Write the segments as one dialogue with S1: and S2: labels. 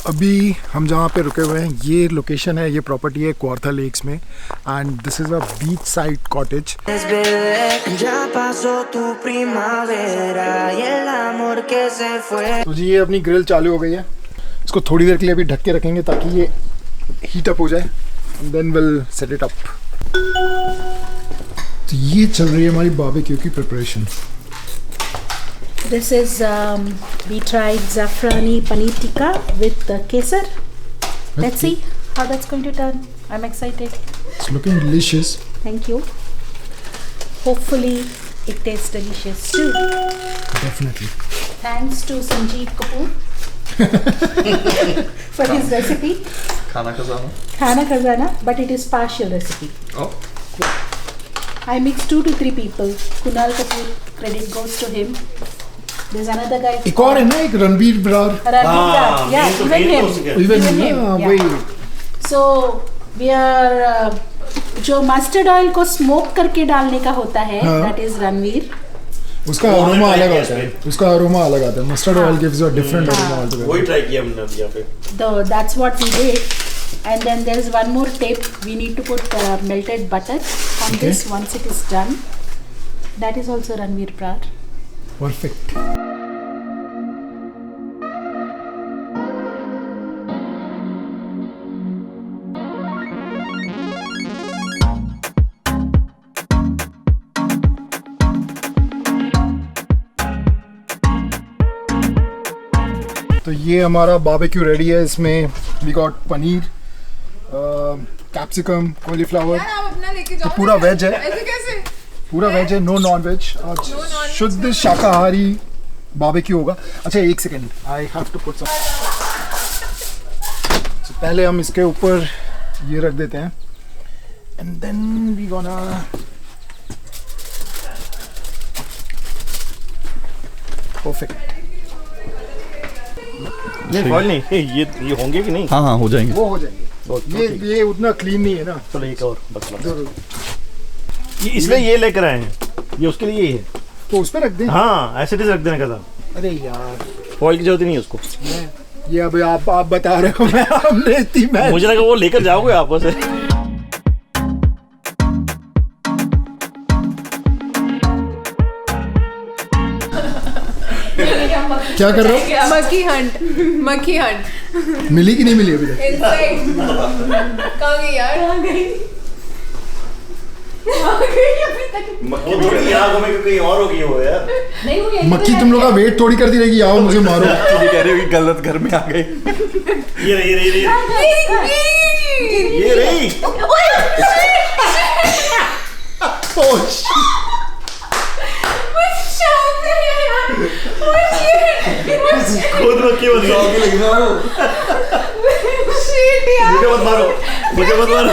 S1: अभी हम जहाँ पे रुके हुए हैं ये लोकेशन है, ये प्रॉपर्टी है क्वार्था लेक्स में and this is a beach side cottage. तो जी ये अपनी ग्रिल चालू हो गई है, इसको थोड़ी देर के लिए अभी ढक के रखेंगे ताकि ये हीट अप हो जाए and then will set it up. तो ये चल रही है हमारी बारबेक्यू की preparation.
S2: This is we tried zafrani paneer tikka with kesar. Let's see how that's going to turn. I'm excited.
S1: It's looking delicious.
S2: Thank you. Hopefully it tastes delicious too.
S1: Definitely.
S2: Thanks to Sanjeev Kapoor for his recipe.
S3: Khana
S2: Khazana, but it is partial recipe.
S3: Oh.
S2: I mixed 2 to 3 people. Kunal Kapoor, credit goes to him. There's another guy.
S1: एक और है ना, एक Ranveer Brar.
S2: Yeah, even him.
S1: वही।
S2: So we are जो mustard oil को smoke करके डालने का होता है, that is रणवीर।
S1: उसका अरोमा अलग आता है, mustard oil gives a different aroma altogether.
S4: वही ट्राई किया हमने अभी यहाँ पे।
S2: That's what we did. And then there is one more tip. We need to put melted butter on this once it is done. That is also Ranveer Brar.
S1: Perfect. तो ये हमारा barbecue ready है। इसमें we got paneer, capsicum, cauliflower. तो पूरा veg है, पूरा veg है, नो नॉन वेज। आज शुद्ध शाकाहारी बारबेक्यू होगा। अच्छा एक second, I have to put some. पहले हम इसके ऊपर ये रख देते हैं and then we gonna perfect.
S4: नहीं फॉल नहीं, ये होंगे कि नहीं?
S3: हाँ हो जाएंगे,
S1: वो हो जाएंगे। ये उतना क्लीन नहीं है ना।
S4: चलो एक और बस इसलिए ये लेकर आए हैं, ये उसके लिए ही है।
S1: तो उस पर रख दें।
S4: हाँ ऐसे रख देने का था।
S1: अरे यार
S4: फॉइल की जरूरत नहीं है उसको।
S1: ये अभी आप बता रहे हो, मैं हमने इतनी
S4: मुझे लगा वो लेकर जाओगे आप से।
S1: क्या कर रहे हो?
S5: मक्खी हंट
S1: मिली कि नहीं मिली अभी तक?
S5: कहाँ गई यार?
S4: मक्खी थोड़ी यहाँ घूमे कहीं और होगी वो यार।
S2: नहीं हुई है।
S1: मक्खी तुम लोग का वेट थोड़ी करती रहेगी, आओ मुझे मारो।
S3: ये कह रहे हो कि गलत घर में आ गए।
S4: ये रही खुद मक्खी बन गई। मुझे मत मारो।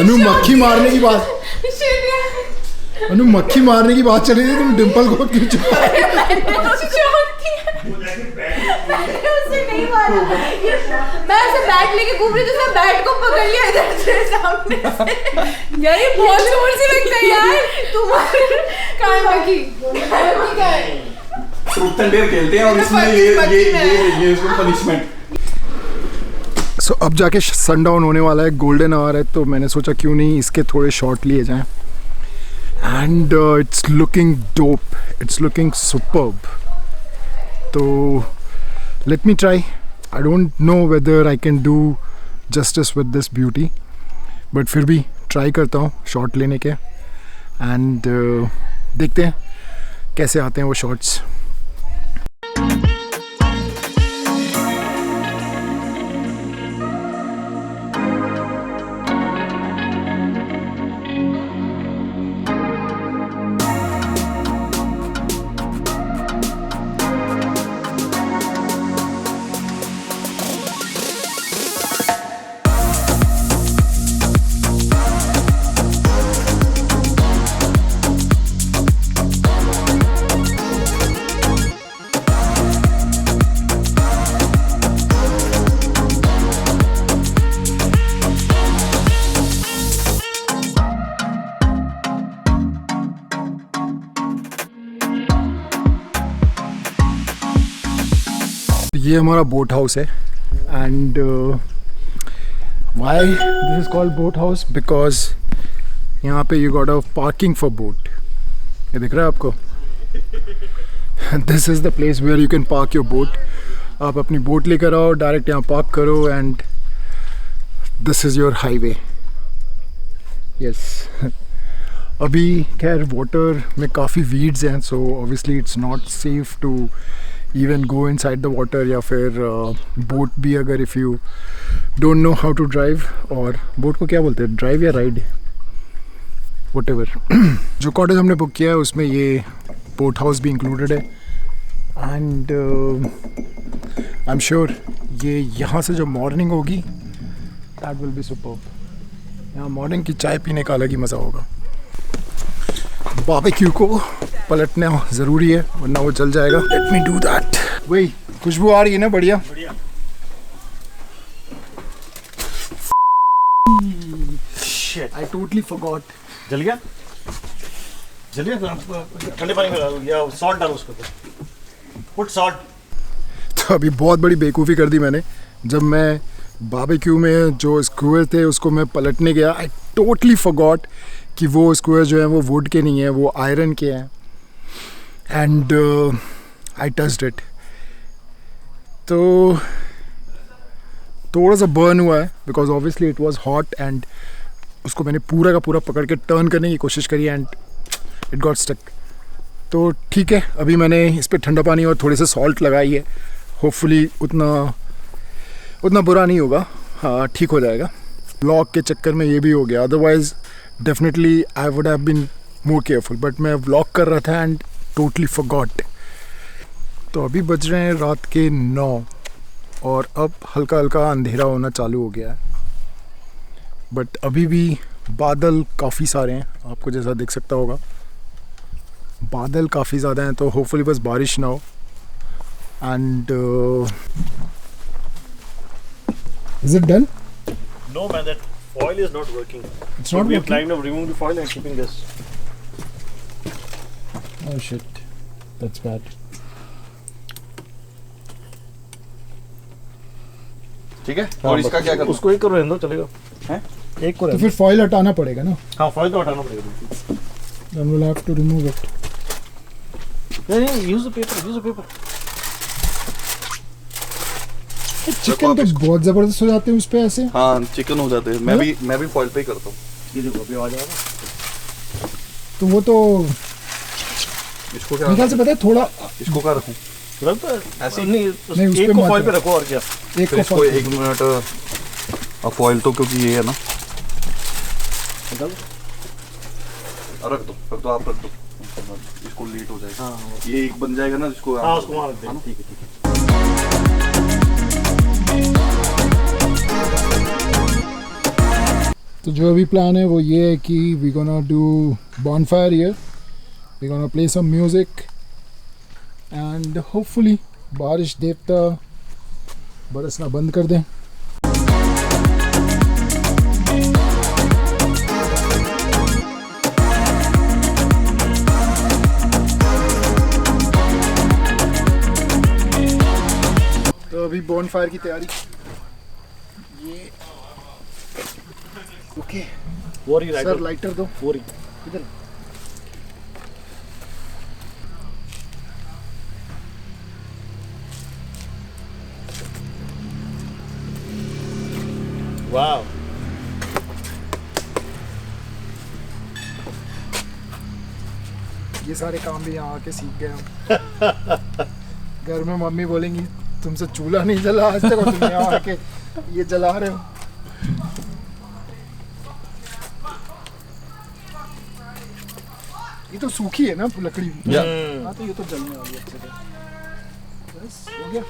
S1: अनु मक्खी मारने की बात चली थी, तुम डिम्पल को क्यों छुपा?
S5: मैं ऐसे बैट लेके घूम रही थी, तो बैट को पकड़ लिया इधर से सामने से। यार ये बहुत जोर से लगता है यार। तुम्हारे कहाँ मक्खी कहाँ है?
S3: ट्रूथ एंड डेयर खेलते हैं और इसमें ये इसको पनिशमेंट।
S1: सो अब जाके सनडाउन होने वाला है, गोल्डन आवर है, तो मैंने सोचा क्यों नहीं इसके थोड़े शॉट लिए जाएं। And it's looking dope, it's looking superb. तो let me try. I don't know whether I can do justice with this beauty, but फिर भी ट्राई करता हूँ शॉट लेने के एंड देखते हैं कैसे आते हैं वो शॉट्स। ये हमारा बोट हाउस है and why this is called boat house because यहाँ पे you got a parking for boat. ये दिख रहा है आपको? This is the place where you can park your boat. आप अपनी बोट लेकर आओ, डायरेक्ट यहाँ पार्क करो and this is your highway. Yes. अभी खैर वाटर में काफ़ी वीड्स हैं, so obviously it's not safe to even go inside the water, या फिर बोट भी अगर if you don't know how to drive, और बोट को क्या बोलते हैं, ड्राइव या राइड, व्हाटएवर. जो कॉटेज हमने बुक किया है उसमें ये बोट हाउस भी इंक्लूडेड है एंड आई एम श्योर ये यहाँ से जो मॉर्निंग होगी दैट विल बी सुपर्ब. यहाँ मॉर्निंग की चाय पीने का अलग ही मज़ा होगा. बारबेक्यू को पलटना ज़रूरी है वरना वो जल जाएगा. Let me do that. वही खुशबू आ रही है ना, बढ़िया.
S4: Shit.
S1: I totally forgot.
S4: जल गया ठंडे पानी में डालो या सॉल्ट डालो उसके ऊपर. Put salt.
S1: तो अभी बहुत बड़ी बेवकूफ़ी कर दी मैंने. जब मैं बारबेक्यू में जो स्क्रूअर थे उसको मैं पलटने गया, आई टोटली फॉरगॉट कि वो स्क्रूअर जो है वो वुड के नहीं है, वो आयरन के हैं. एंड आई टच्ड इट, तो थोड़ा सा बर्न हुआ है because obviously it was hot and उसको मैंने पूरा का पूरा पकड़ के टर्न करने की कोशिश करी एंड इट गॉट स्टक. तो ठीक है, अभी मैंने इस पर ठंडा पानी और थोड़े से सॉल्ट लगाई है. होपफुली उतना बुरा नहीं होगा, हाँ ठीक हो जाएगा. व्लॉग के चक्कर में ये भी हो गया, otherwise definitely I would have been more careful, but मैं व्लॉग कर रहा था एंड टोटली फॉरगॉट. तो अभी बज रहे हैं रात के 9 और अब हल्का हल्का अंधेरा होना चालू हो गया है. बट अभी भी बादल काफ़ी सारे हैं, आपको जैसा दिख सकता होगा बादल काफ़ी ज़्यादा हैं. तो होपफुली बस बारिश ना हो. And is it done?
S4: No man, that foil is not working.
S1: It's
S4: So
S1: not
S4: we are
S1: working?
S4: trying to remove the foil and keeping this.
S1: Oh shit, that's bad.
S3: ठीक है. और इसका क्या करना?
S4: उसको एक को रहने दो, चलेगा.
S3: हैं?
S4: एक को
S1: तो
S4: रहने
S1: फिर फॉइल हटाना पड़ेगा ना.
S4: दो. हाँ फॉइल तो हटाना पड़ेगा.
S1: Then we'll have to remove it.
S4: नहीं use the paper.
S1: चिकन तो बहुत जबरदस्त हो जाते हैं उस पे ऐसे.
S3: हाँ चिकन हो जाते हैं. मैं भी फॉइल पे ही करता हूँ.
S4: ये देखो अभी आ जाएगा.
S1: तो वो तो
S3: इसको क्या
S1: मेरे ख्याल से पता है थोड़ा
S3: इसको क्या रखूँ?
S4: रख दो
S3: ऐसे ही?
S4: नहीं
S1: नहीं, उस
S4: एक
S1: पे
S4: को
S1: मत
S4: फॉइल पे
S1: रख।
S4: रखो और क्या.
S1: एक
S3: फिर
S1: को
S3: इसको
S1: फॉइल
S3: 1 मिनट फॉइल तो क्योंकि ये है ना. रख दो आप रख दो. इसको लेट हो जाएगा.
S4: हाँ
S3: ये एक बन जाएगा ना जिसको
S4: हाँ उसको वहाँ रख दे. ठीक है.
S1: तो जो अभी प्लान है वो ये है कि we gonna do bonfire here, we gonna play some music and hopefully बारिश देवता बरसना बंद कर दें. तो अभी बॉनफायर की तैयारी. ये ओके
S4: वोरी
S1: सर,
S4: राइट.
S1: लाइटर दो.
S4: वोरी.
S1: इधर
S4: वाव.
S1: ये सारे काम भी यहाँ आके सीख गए हम. घर में मम्मी बोलेंगी तुमसे चूल्हा नहीं जला आज तक और तुम यहाँ आके ये जला रहे हो. ये तो सूखी है ना लकड़ी. हाँ तो ये तो जलने वाली है अच्छे से. बस हो गया.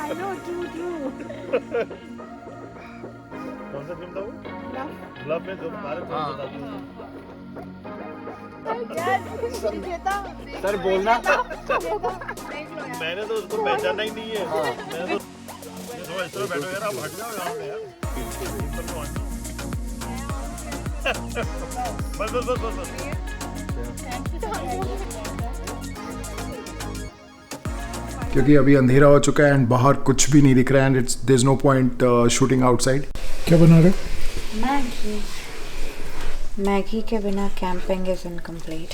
S2: I know, true.
S4: कौन सा जिम था वो?
S2: Love.
S4: ग्लव में जो हमारे तो बता दो. सर बोलना मैंने तो उसको पहचाना ही नहीं है मैंने तो इस तरह बैठो यार आप हट जाओ यहाँ से यार बस बस बस बस
S1: क्योंकि अभी अंधेरा हो चुका है एंड बाहर कुछ भी नहीं दिख रहा है and it's there is no point shooting outside. क्या बना रहे हो?
S5: मैगी के बिना कैंपिंग इज इनकम्प्लीट.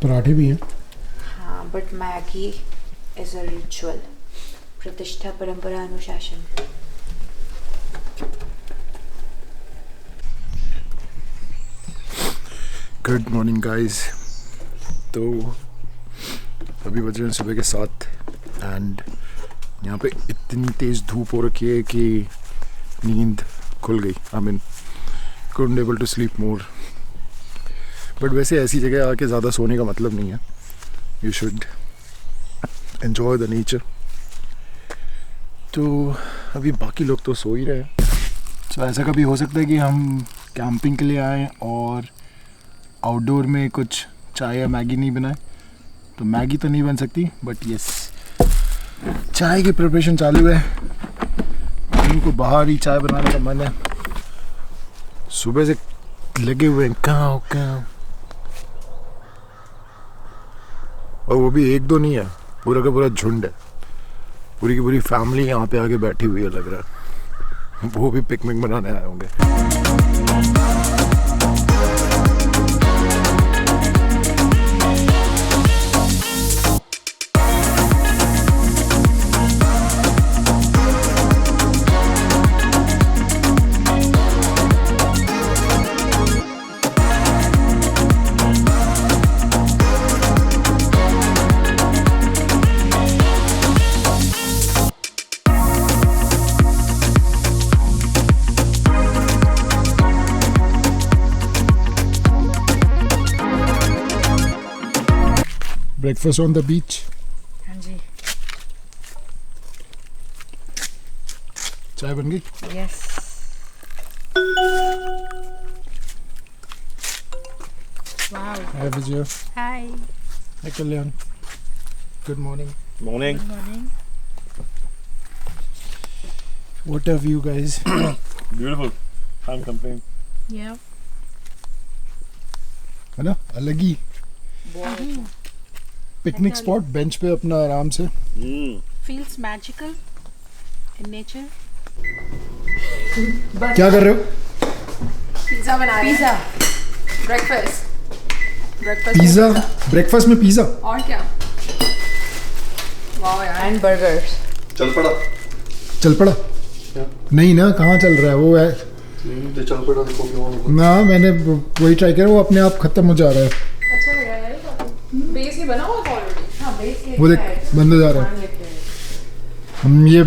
S1: पराठे भी हैं.
S5: हाँ but Maggi is a ritual. प्रतिष्ठा परंपरा अनुशासन.
S1: Good morning guys. तो अभी बज रहे हैं सुबह के 7 एंड यहाँ पे इतनी तेज़ धूप हो रखी है कि नींद खुल गई. I mean couldn't able to sleep more. But वैसे ऐसी जगह आके ज़्यादा सोने का मतलब नहीं है. You should enjoy the nature. तो अभी बाकी लोग तो सो ही रहे हैं. तो ऐसा कभी हो सकता है कि हम कैंपिंग के लिए आएँ और आउटडोर में कुछ चाय या मैगी नहीं बनाए. तो मैगी तो नहीं बन सकती बट यस चाय की प्रिपरेशन चालू है. उनको बाहर ही चाय बनाने का मन है. सुबह से लगे हुए हैं काव काव. और वो भी एक दो नहीं है, पूरा का पूरा झुंड है. पूरी की पूरी फैमिली यहाँ पे आके बैठी हुई है लग रहा है. वो भी पिकनिक बनाने आए होंगे. Breakfast on the beach.
S2: हाँ जी.
S1: चाय बन गई?
S2: Yes. Wow.
S1: Hi Vijay.
S2: Hi.
S1: Hi Kalyan. Good morning.
S4: Morning
S2: Good morning.
S1: What have you guys?
S4: Beautiful can't complain.
S2: Yeah.
S1: है ना अलग ही पिकनिक स्पॉट. बेंच पे अपना आराम से.
S2: Feels magical in nature.
S1: क्या कर रहे हो?
S5: पिज्जा बना रहे हैं. पिज्जा. ब्रेकफास्ट.
S1: पिज्जा. ब्रेकफास्ट में पिज्जा.
S5: और क्या? वाओ यार. And burgers.
S3: चल पड़ा.
S1: चल पड़ा. नहीं ना, कहाँ चल रहा है वो है.
S3: चल पड़ा देखो
S1: ना मैंने वही ट्राई किया, वो अपने आप खत्म हो जा रहा है.
S5: अच्छा लग रहा है यार. बेस नहीं बना हुआ था ऑलरेडी. हाँ बेस
S1: वो देख बंद हो जा रहा है. हम ये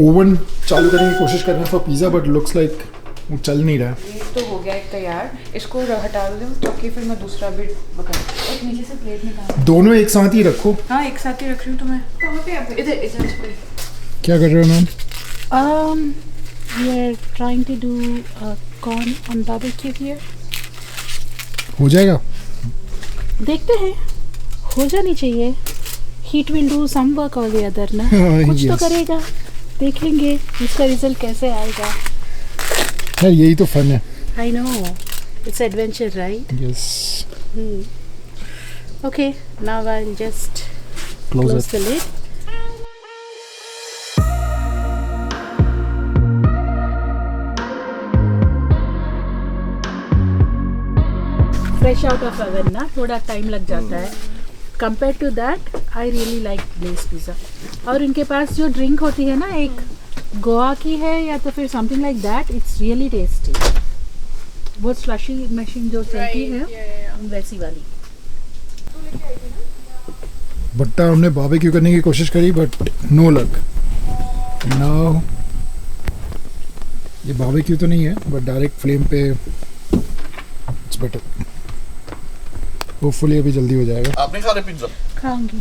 S1: ओवन चालू करने की कोशिश कर रहे हैं for pizza but looks like वो चल नहीं रहा है.
S5: ये तो हो गया एक तैयार. इसको हटा दो ताकि फिर मैं दूसरा भी पका. एक नीचे से प्लेट निकाल.
S1: दोनों एक साथ ही रखो.
S5: हाँ एक साथ ही रख रही हूँ. तो मैं कहाँ पे आप इधर इधर पे.
S1: क्या कर रहे हो ma'am?
S2: We are trying to do corn on barbecue here.
S1: हो जाएगा.
S2: देखते हैं, हो जानी चाहिए. Heat will do some work or the other ना. कुछ तो
S1: Yes.
S2: करेगा. देख लेंगे इसका रिजल्ट कैसे आएगा.
S1: यार यही तो फन है.
S2: I know. It's adventure, right?
S1: Yes.
S2: Okay, now I'll just close the lid. Fresh out of oven ना थोड़ा टाइम लग जाता है. Compared to that, I really like Blaze Pizza. और इनके पास जो ड्रिंक होती है ना, एक गोवा की है या तो फिर something like that, it's really tasty. वो स्लशी मशीन जो चलती है वैसी वाली.
S1: बट्टा हमने बारबेक्यू करने की कोशिश करी बट नो लक. नाउ ये बारबेक्यू तो नहीं है बट डायरेक्ट फ्लेम पे इट्स बेटर. होपफुली अभी जल्दी हो जाएगा.
S3: आपने खा रहे पिज्जा?
S2: खाऊंगी.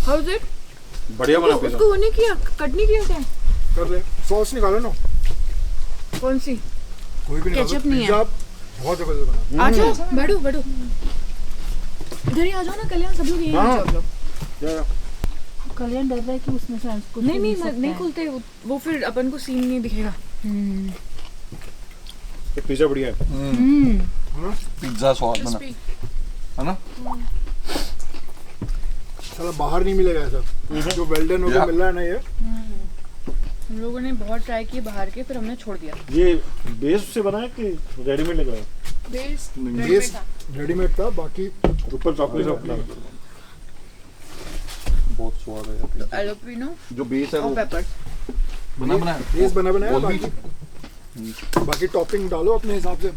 S5: How is it?
S3: बढ़िया बना पिज्जा.
S5: उसको नहीं किया, कट नहीं किया क्या?
S1: कर ले. सॉस निकालो ना.
S5: कौन सी?
S1: कोई भी नहीं
S5: Ketchup
S1: खाता।
S5: नहीं है।
S1: पिज्जा बहुत जबरदस्त बना।
S5: आ जाओ बैठो बैठो इधर ही आ जाओ ना कल्याण सब लोग यहीं आ जाओ आप लोग।
S2: कल्याण डर रहा है कि उसमें से कुछ
S5: नहीं
S2: तो
S5: नहीं
S2: मिल सकता
S5: नहीं
S2: है।
S5: खुलते वो फिर अपन को सीन नहीं दिखेगा।
S4: पिज्जा बढ़िया है।
S3: पिज्जा स्वाद बना है ना।
S1: साला बाहर नहीं मिलेगा ऐसा जो वेल्डन होकर मिल रहा है ना ये।
S5: हम लोगों ने बहुत ट्राई किए बाहर के फिर हमने छोड़ दिया।
S4: ये बेस से बना है कि रेडीमेड लगाया?
S5: बेस
S1: बेस रेडीमेड था, बाकी
S4: ऊपर चॉकलेट अपना
S3: बहुत स्वाद है यार।
S5: एलोपिनो
S3: जो बेस है
S5: और
S3: वो
S5: पेपर।
S3: बना बनाया
S1: बेस बना बनाया
S3: और भी-
S1: बाकी टॉपिंग डालो अपने हिसाब से।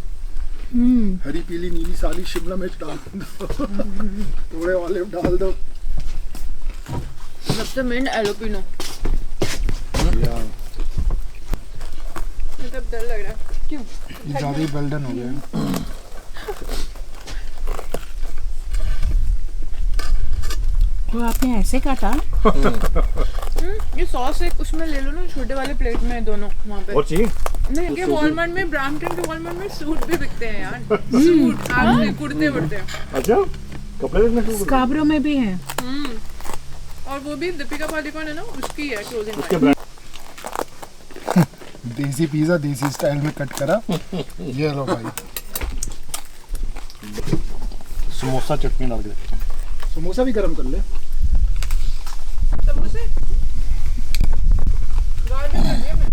S1: हरी पीली नीली सारी शिमला मिर्च डाल दो, थोड़े ऑलिव डाल दो।
S5: सबसे मेन एलोपिनो। मतलब डर लग रहा है क्यों?
S1: ज्यादा ही वेल्डन हो गया।
S2: तो आपने ऐसे काटा?
S5: ये सॉस एक उसमें ले लो ना छोटे वाले प्लेट में दोनों वहाँ पे।
S4: और चाहिए?
S5: नहीं कि वॉलमार्ट में ब्रैम्पटन के वॉलमार्ट में सूट भी बिकते हैं यार। सूट आज कुर्ते वुर्ते।
S4: अच्छा कपड़े देखने को
S2: स्काब्रो में भी है।
S5: और वो भी दीपिका पादुकोण है ना उसकी है क्लोजिंग
S4: उसके ब्रांड
S1: देसी पिज्जा देसी स्टाइल में कट करा। ये लो भाई,
S4: समोसा चटनी डाल के
S1: समोसा भी गरम कर ले।
S5: समोसे गार्ड कर दिया मैं।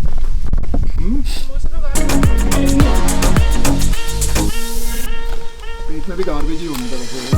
S5: समोसे तो गार्ड
S1: पेट में भी गार्बेज ही होने का वैसे।